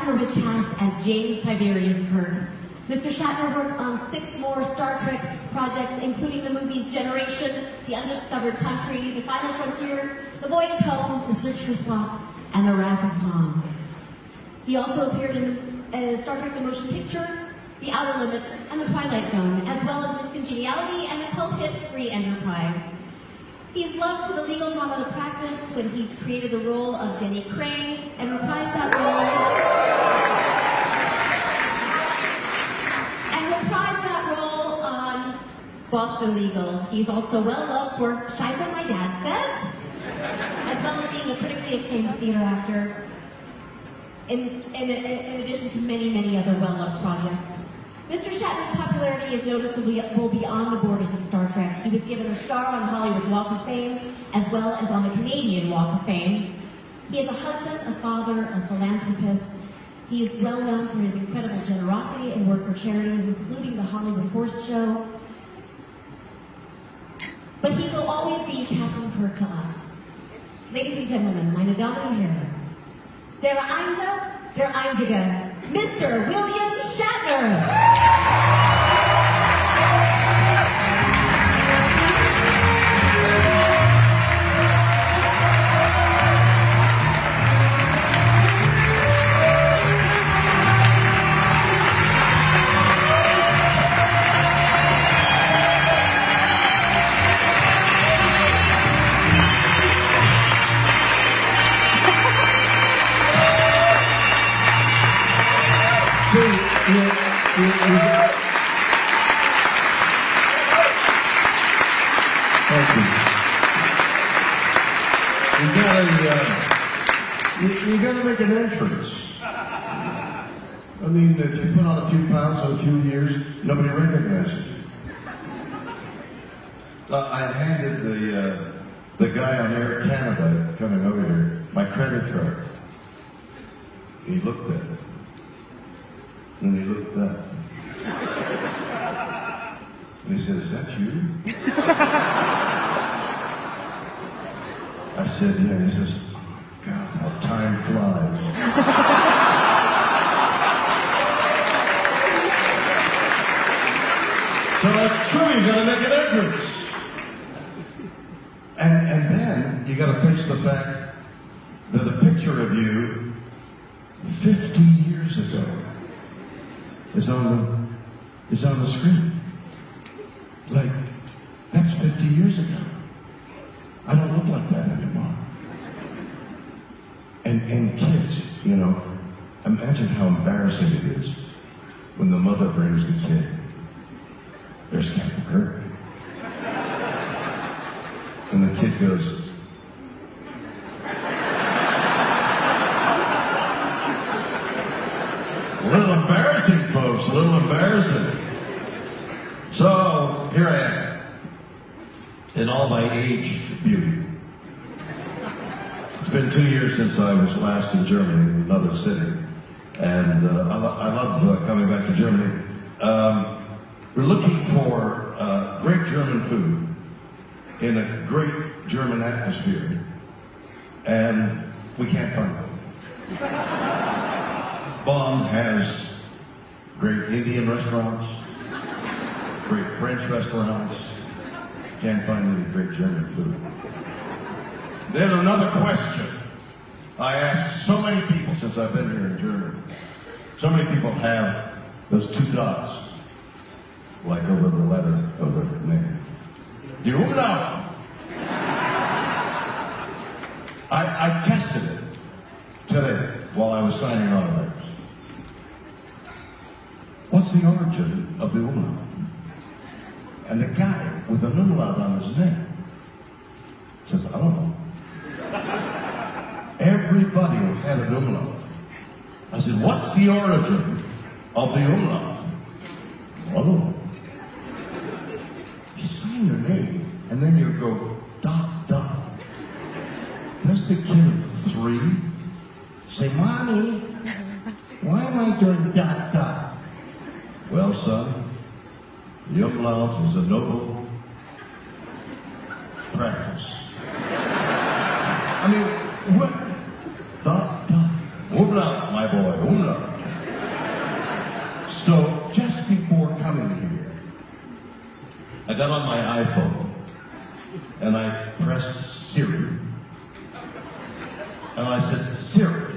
Shatner was cast as James Tiberius Kirk. Mr. Shatner worked on 6 more Star Trek projects, including the movies Generation, The Undiscovered Country, The Final Frontier, The Voyage Home, The Search for Spock, and The Wrath of Khan. He also appeared in Star Trek The Motion Picture, The Outer Limits, and The Twilight Zone, as well as Miss Congeniality and the cult hit Free Enterprise. He's loved for the legal drama The Practice when he created the role of Denny Crane and reprised that role on Boston Legal. He's also well loved for Shiza My Dad Says, as well as being a critically acclaimed theater actor, in addition to many, many other well-loved projects. Mr. Shatner's popularity is noticeable beyond the borders of Star Trek. He was given a star on Hollywood's Walk of Fame, as well as on the Canadian Walk of Fame. He is a husband, a father, a philanthropist. He is well known for his incredible generosity and work for charities, including the Hollywood Horse Show. But he will always be Captain Kirk to us. Ladies and gentlemen, meine Damen und Herren, der Einser, der Einzige, Mr. Wiliam Shatner! You gotta make an entrance. I mean, if you put on a few pounds in a few years, nobody recognizes you. I handed the guy on Air Canada coming over here my credit card. He looked at it. Then he looked up. And he said, "Is that you?" I said, "Yeah." He says, "God, how time flies." So that's true, you gotta make an entrance. And then you gotta face the fact that a picture of you 50 years ago is on the screen. Like, that's 50 years ago. I don't look like that anymore. And kids, you know, imagine how embarrassing it is when the mother brings the kid. There's Captain Kirk. And the kid goes, a little embarrassing, folks, a little embarrassing. So, here I am, in all my aged beauty. It's been 2 years since I was last in Germany, in another city. And I love coming back to Germany. We're looking for great German food in a great German atmosphere. And we can't find it. Bonn has great Indian restaurants, great French restaurants. Can't find any great German food. Then another question I asked so many people since I've been here in Germany. So many people have those 2 dots, like over the letter of the name. Die Umlaut. I tested it today while I was signing autographs. What's the origin of the umlaut? And the guy with an umlaut on his name says, I don't know. Everybody had an umlaut. I said, what's the origin of the umlaut? I don't know. You sign your name, and then you go, dot, dot. Does the kid of 3 say, Mommy, why am I doing dot, dot? Well, son, the umlaut is a noble practice. I mean, what? Dot, dot. Umlaut, my boy, umlaut. So just before coming here, I got on my iPhone and I pressed Siri. And I said, Siri,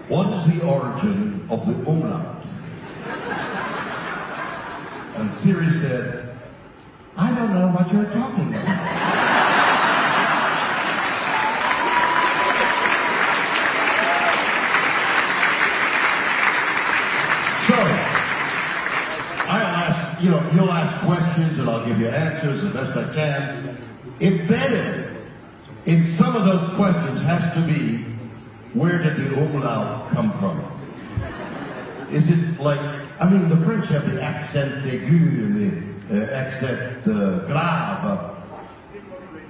what is the origin of the umlaut? And Siri said, I don't know what you're talking about. He'll ask questions and I'll give you answers the best I can. Embedded in some of those questions has to be, where did the umlaut come from? Is it like, I mean, the French have the accent aigu and the accent grave.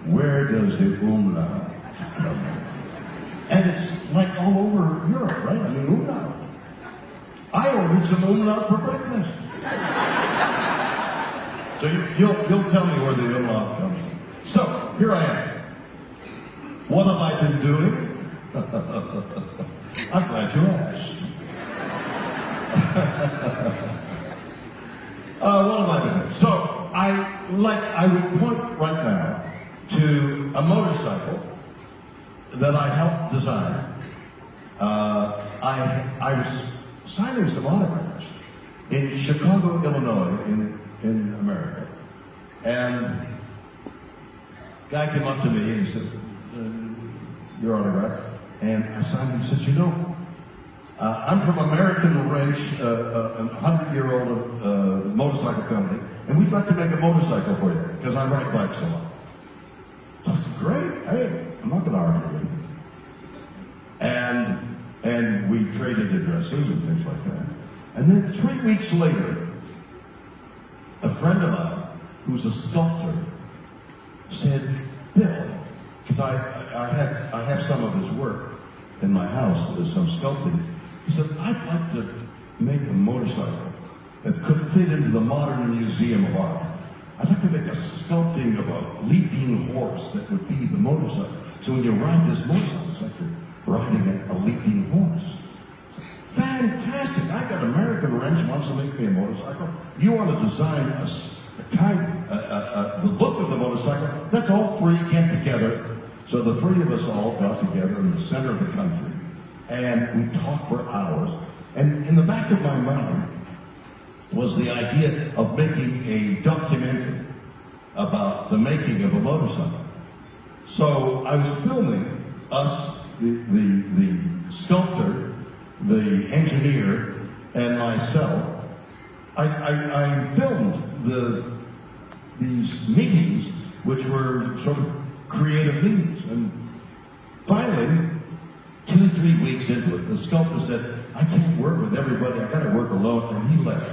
Where does the umlaut come from? And it's like all over Europe, right? I mean, umlaut. I ordered some umlaut for breakfast. So you'll tell me where the umlaut comes from. So, here I am. What have I been doing? I'm glad you asked. What have I been doing? So, I would point right now to a motorcycle that I helped design. I was signing some autographs in Chicago, Illinois, in America. And a guy came up to me and he said, your autograph. And I signed him and said, you know, I'm from American Wrench, a 100-year-old motorcycle company, and we'd like to make a motorcycle for you, because I ride bikes a lot. I said, great, hey, I'm not going to argue with you. And we traded addresses and things like that. And then 3 weeks later, a friend of mine, who's a sculptor, said, Bill, because I have some of his work in my house, there's some sculpting. He said, I'd like to make a motorcycle that could fit into the Modern Museum of Art. I'd like to make a sculpting of a leaping horse that would be the motorcycle. So when you ride this motorcycle, it's like you're riding a leaping horse. Fantastic! I got American Wrench wants to make me a motorcycle. You want to design the look of the motorcycle? Let's all three get together. So the three of us all got together in the center of the country, and we talked for hours. And in the back of my mind was the idea of making a documentary about the making of a motorcycle. So I was filming us, the sculptor, the engineer, and myself. I filmed these meetings, which were sort of creative meetings. And finally, 2-3 weeks into it, the sculptor said, I can't work with everybody, I gotta work alone, and he left,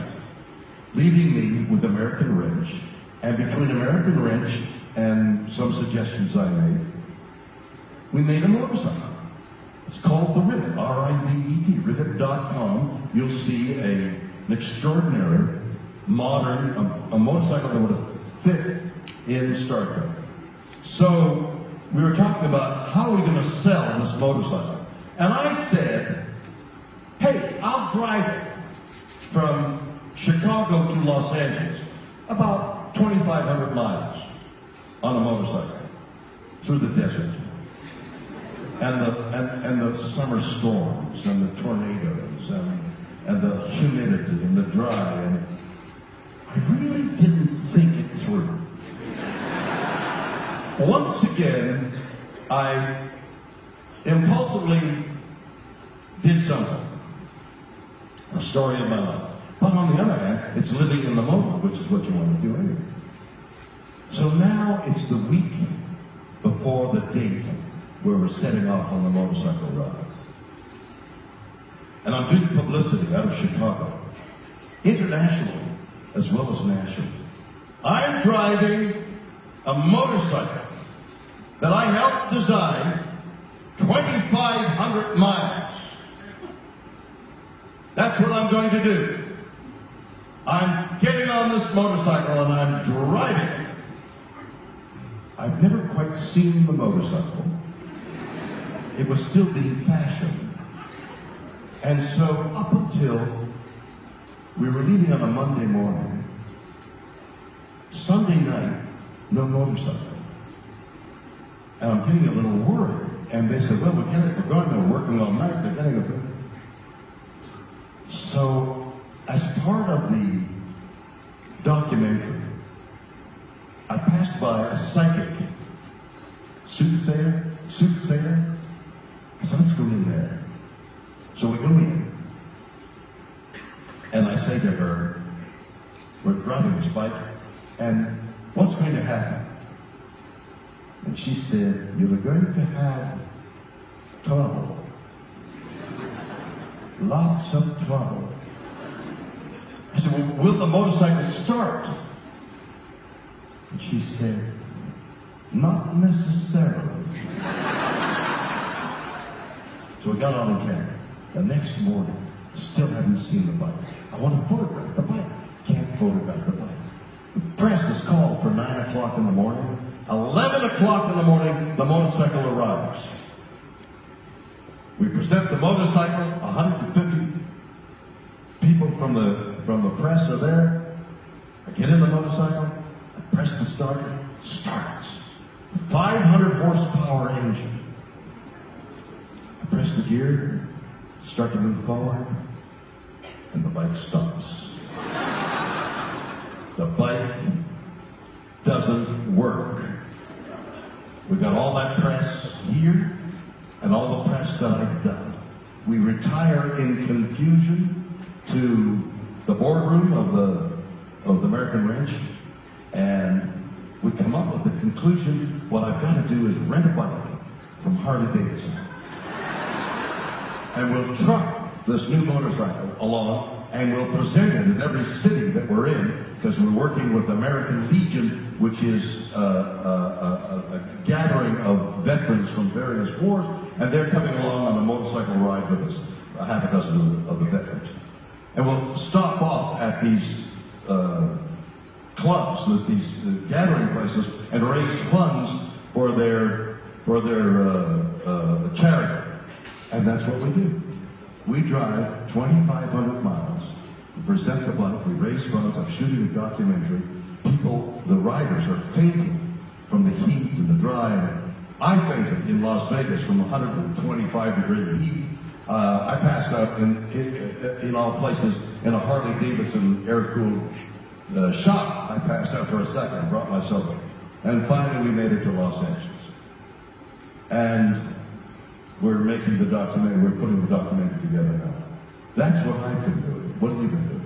leaving me with American Wrench. And between American Wrench and some suggestions I made, we made a motorcycle. It's called the Rivet, R-I-V-E-T, rivet.com. You'll see an extraordinary, modern, a motorcycle that would have fit in Star Trek. So we were talking about how are we going to sell this motorcycle. And I said, hey, I'll drive it from Chicago to Los Angeles, about 2,500 miles on a motorcycle through the desert. And the summer storms, and the tornadoes, and the humidity, and the dry, and I really didn't think it through. Once again, I impulsively did something, a story of my life. But on the other hand, it's living in the moment, which is what you want to do anyway. So now it's the week before the date where we're setting off on the motorcycle ride. And I'm doing publicity out of Chicago, internationally as well as nationally. I'm driving a motorcycle that I helped design 2,500 miles. That's what I'm going to do. I'm getting on this motorcycle and I'm driving it. I've never quite seen the motorcycle. It was still being fashioned. And so up until we were leaving on a Monday morning, Sunday night, no motorcycle. And I'm getting a little worried. And they said, well, we're going, we're working all night, they're getting a... So, as part of the documentary, I passed by a psychic, soothsayer. I said, let's go in there. So we go in, and I say to her, we're driving this bike, and what's going to happen? And she said, you're going to have trouble. Lots of trouble. I said, well, will the motorcycle start? And she said, not necessarily. So we got on the camera. The next morning, still haven't seen the bike. I want to photograph the bike. Can't photograph the bike. The press is called for 9 o'clock in the morning. 11 o'clock in the morning, the motorcycle arrives. We present the motorcycle, 150 people from the press are there. I get in the motorcycle, I press the starter, starts. 500 horsepower engine. I press the gear, start to move forward, and the bike stops. The bike doesn't work. We got all that press here and all the press that I've done. We retire in confusion to the boardroom of the American Wrench, and we come up with the conclusion, what I've got to do is rent a bike from Harley Davidson. And we'll truck this new motorcycle along, and we'll present it in every city that we're in, because we're working with American Legion, which is a gathering of veterans from various wars, and they're coming along on a motorcycle ride with us, a half a dozen of the veterans. And we'll stop off at these clubs, these gathering places, and raise funds for their charity. And that's what we do. We drive 2,500 miles, we present the bike, we raise funds. I'm shooting a documentary. People, the riders, are fainting from the heat and the dry. I fainted in Las Vegas from 125-degree heat. I passed out in all places in a Harley Davidson air-cooled shop. I passed out for a second, brought myself up. And finally we made it to Los Angeles. And we're making the documentary, we're putting the documentary together now. That's what I've been doing. What have you been doing?